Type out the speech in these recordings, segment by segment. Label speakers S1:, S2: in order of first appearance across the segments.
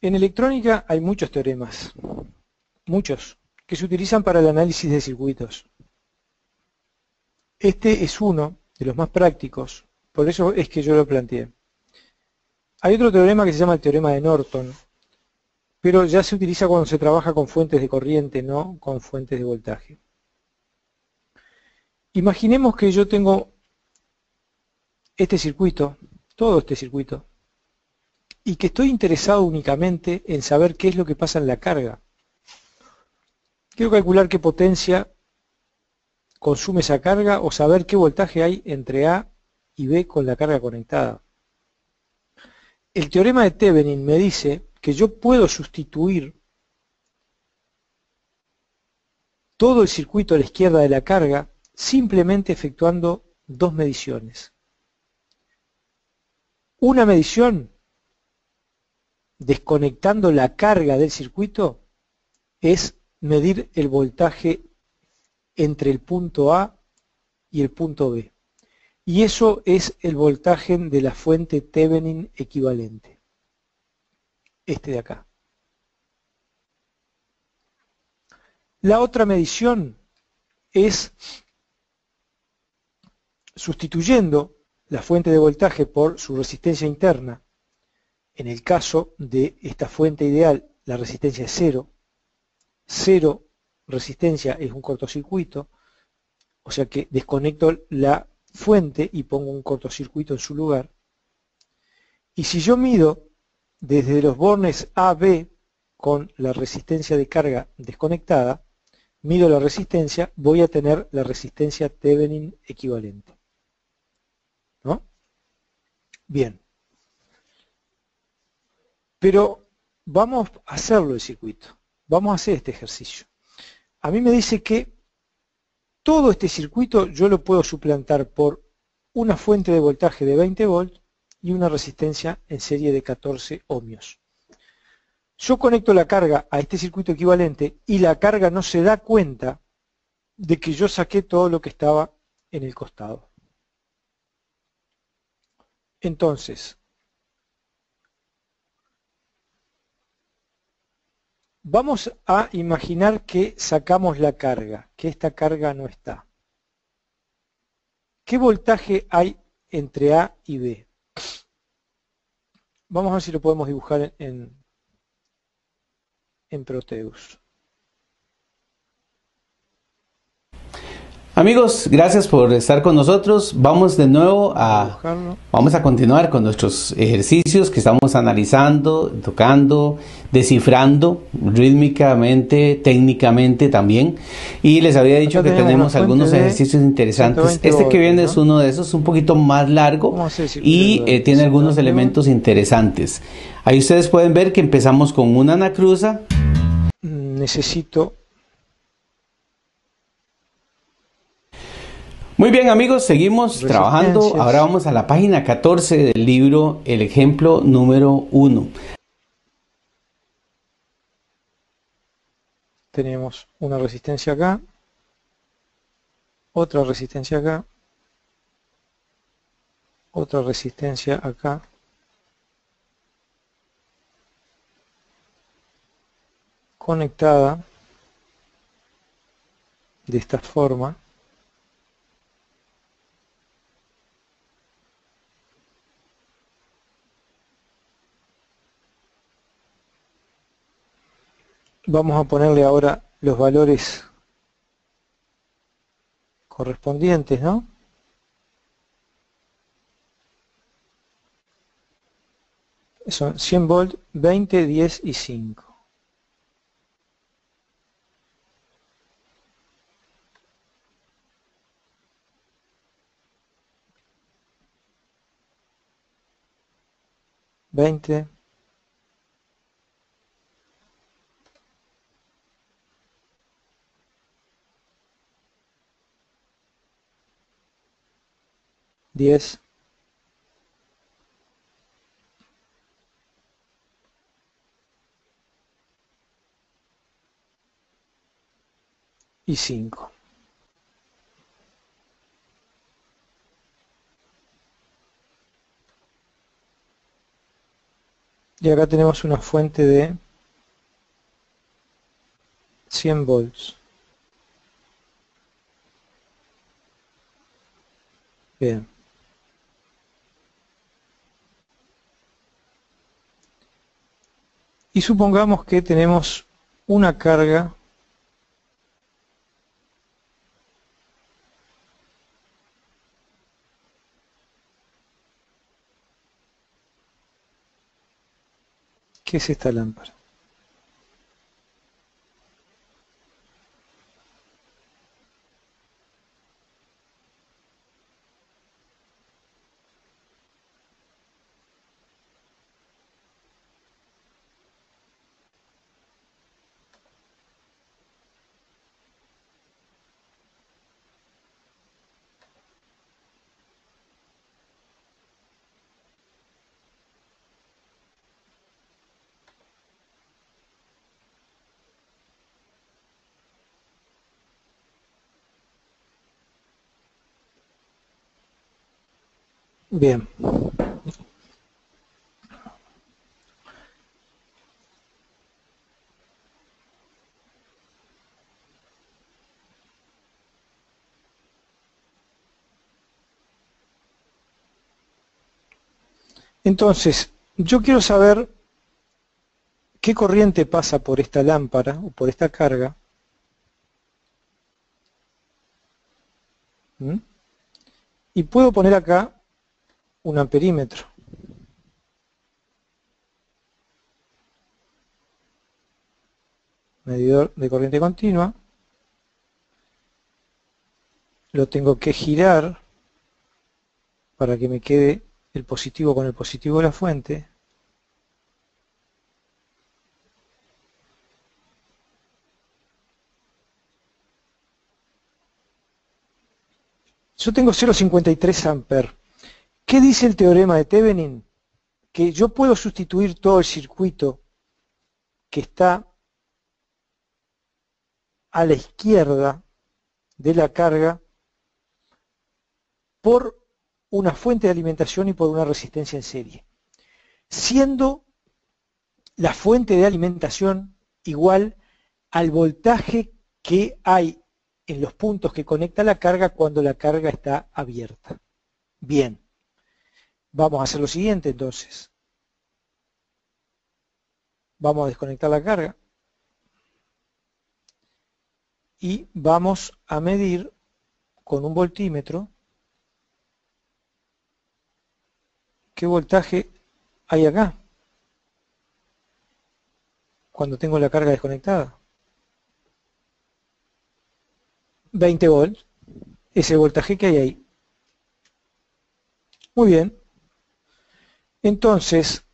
S1: En electrónica hay muchos teoremas, muchos, que se utilizan para el análisis de circuitos. Este es uno de los más prácticos, por eso es que yo lo planteé. Hay otro teorema que se llama el teorema de Norton, pero ya se utiliza cuando se trabaja con fuentes de corriente, no con fuentes de voltaje. Imaginemos que yo tengo este circuito, todo este circuito, y que estoy interesado únicamente en saber qué es lo que pasa en la carga. Quiero calcular qué potencia consume esa carga o saber qué voltaje hay entre A y B con la carga conectada. El teorema de Thevenin me dice que yo puedo sustituir todo el circuito a la izquierda de la carga simplemente efectuando dos mediciones. Una medición desconectando la carga del circuito es medir el voltaje entre el punto A y el punto B. Y eso es el voltaje de la fuente Thevenin equivalente. Este de acá. La otra medición es sustituyendo la fuente de voltaje por su resistencia interna. En el caso de esta fuente ideal, la resistencia es cero. Cero resistencia es un cortocircuito, o sea que desconecto la fuente y pongo un cortocircuito en su lugar. Y si yo mido desde los bornes A, B con la resistencia de carga desconectada, mido la resistencia, voy a tener la resistencia Thevenin equivalente. ¿No? Bien. Pero vamos a hacerlo el circuito. Vamos a hacer este ejercicio. A mí me dice que todo este circuito yo lo puedo suplantar por una fuente de voltaje de 20 volts y una resistencia en serie de 14 ohmios. Yo conecto la carga a este circuito equivalente y la carga no se da cuenta de que yo saqué todo lo que estaba en el costado. Entonces, vamos a imaginar que sacamos la carga, que esta carga no está. ¿Qué voltaje hay entre A y B? Vamos a ver si lo podemos dibujar en Proteus.
S2: Amigos, gracias por estar con nosotros. Vamos de nuevo vamos a continuar con nuestros ejercicios que estamos analizando, tocando, descifrando rítmicamente, técnicamente también. Y les había dicho que tenemos algunos ejercicios interesantes. Este que viene es uno de esos, un poquito más largo y tiene algunos elementos interesantes. Ahí ustedes pueden ver que empezamos con una anacruza.
S1: Necesito...
S2: Muy bien, amigos, seguimos trabajando. Ahora vamos a la página 14 del libro, el ejemplo número 1.
S1: Tenemos una resistencia acá, otra resistencia acá, otra resistencia acá, conectada de esta forma. Vamos a ponerle ahora los valores correspondientes, ¿no? Son 100 volt, 20, 10 y 5. $20, $10, y 5. Y acá tenemos una fuente de 100 volts. Bien. Y supongamos que tenemos una carga que es esta lámpara. Bien. Entonces, yo quiero saber qué corriente pasa por esta lámpara o por esta carga. ¿Mm? Y puedo poner acá un amperímetro. Medidor de corriente continua. Lo tengo que girar para que me quede el positivo con el positivo de la fuente. Yo tengo 0,53 amperes. ¿Qué dice el teorema de Thevenin? Que yo puedo sustituir todo el circuito que está a la izquierda de la carga por una fuente de alimentación y por una resistencia en serie, siendo la fuente de alimentación igual al voltaje que hay en los puntos que conecta la carga cuando la carga está abierta. Bien, vamos a hacer lo siguiente entonces. Vamos a desconectar la carga y vamos a medir con un voltímetro qué voltaje hay acá cuando tengo la carga desconectada. 20 volts, ese voltaje que hay ahí. Muy bien. Entonces,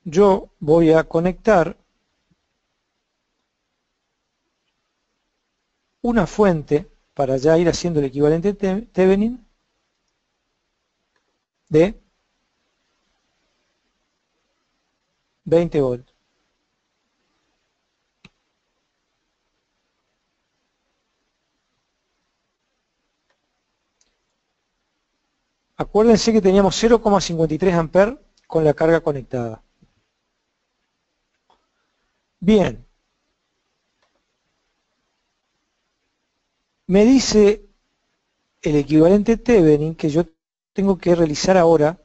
S1: yo voy a conectar una fuente para ya ir haciendo el equivalente Thevenin de 20 volts. Acuérdense que teníamos 0,53 amperes con la carga conectada. Bien. Me dice el equivalente Thevenin que yo tengo que realizar ahora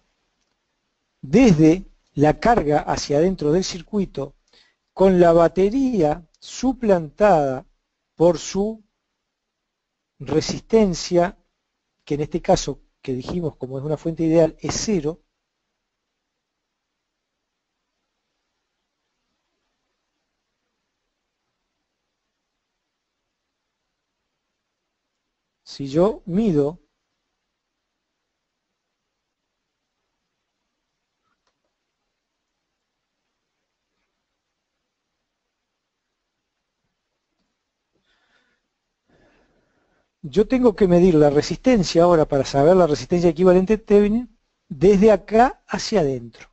S1: desde la carga hacia adentro del circuito con la batería suplantada por su resistencia, que en este caso, que dijimos como es una fuente ideal, es 0. Si yo mido yo tengo que medir la resistencia ahora para saber la resistencia equivalente Thevenin desde acá hacia adentro.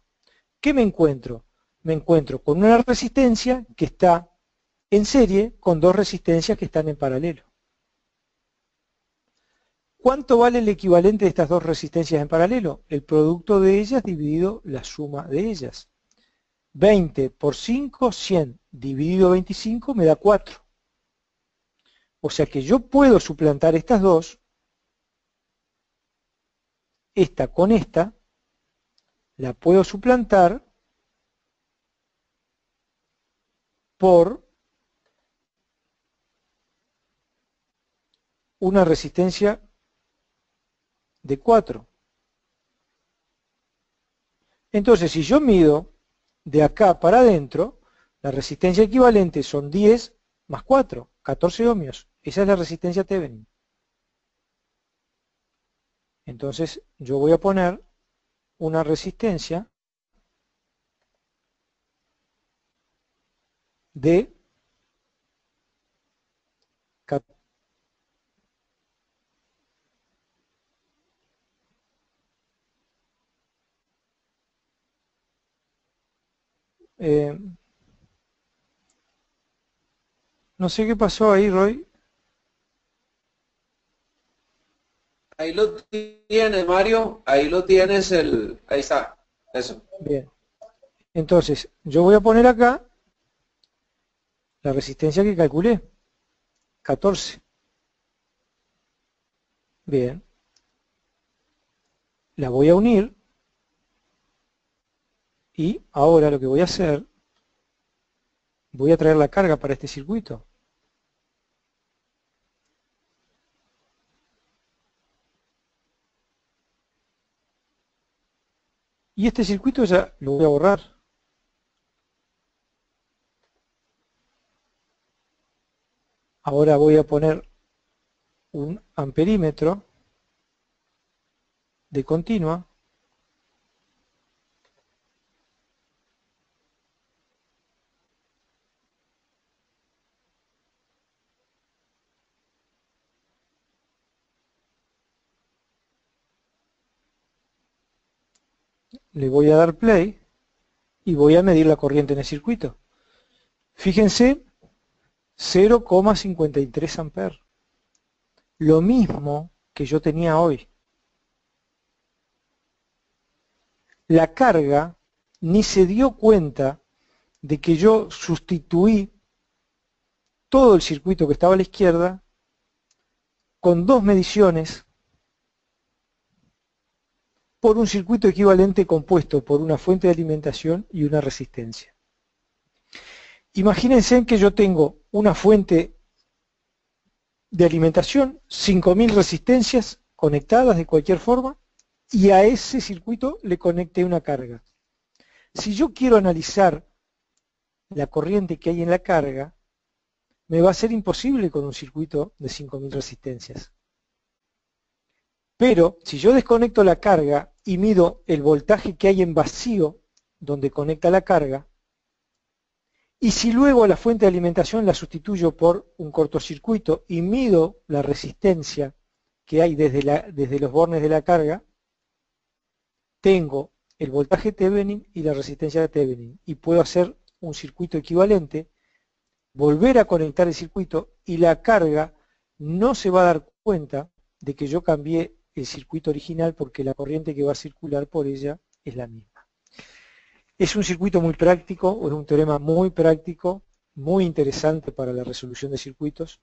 S1: ¿Qué me encuentro? Me encuentro con una resistencia que está en serie con dos resistencias que están en paralelo. ¿Cuánto vale el equivalente de estas dos resistencias en paralelo? El producto de ellas dividido la suma de ellas. 20 por 5, 100 dividido 25 me da 4. O sea que yo puedo suplantar estas dos, esta con esta, la puedo suplantar por una resistencia de 4. Entonces, si yo mido de acá para adentro, la resistencia equivalente son 10 más 4, 14 ohmios. Esa es la resistencia Thevenin. Entonces, yo voy a poner una resistencia de 14. No sé qué pasó ahí, Roy.
S3: Ahí lo tienes, Mario. Ahí lo tienes, ahí está. Eso.
S1: Bien. Entonces, yo voy a poner acá la resistencia que calculé. 14. Bien. La voy a unir. Y ahora lo que voy a hacer, voy a traer la carga para este circuito. Y este circuito ya lo voy a borrar. Ahora voy a poner un amperímetro de continua. Le voy a dar play y voy a medir la corriente en el circuito. Fíjense, 0,53 amperes. Lo mismo que yo tenía hoy. La carga ni se dio cuenta de que yo sustituí todo el circuito que estaba a la izquierda con dos mediciones por un circuito equivalente compuesto por una fuente de alimentación y una resistencia. Imagínense que yo tengo una fuente de alimentación, 5.000 resistencias conectadas de cualquier forma, y a ese circuito le conecté una carga. Si yo quiero analizar la corriente que hay en la carga, me va a ser imposible con un circuito de 5.000 resistencias. Pero si yo desconecto la carga y mido el voltaje que hay en vacío donde conecta la carga, y si luego a la fuente de alimentación la sustituyo por un cortocircuito y mido la resistencia que hay desde los bornes de la carga, tengo el voltaje Thevenin y la resistencia de Thevenin, y puedo hacer un circuito equivalente, volver a conectar el circuito, y la carga no se va a dar cuenta de que yo cambié el circuito original porque la corriente que va a circular por ella es la misma. Es un circuito muy práctico, es un teorema muy práctico, muy interesante para la resolución de circuitos.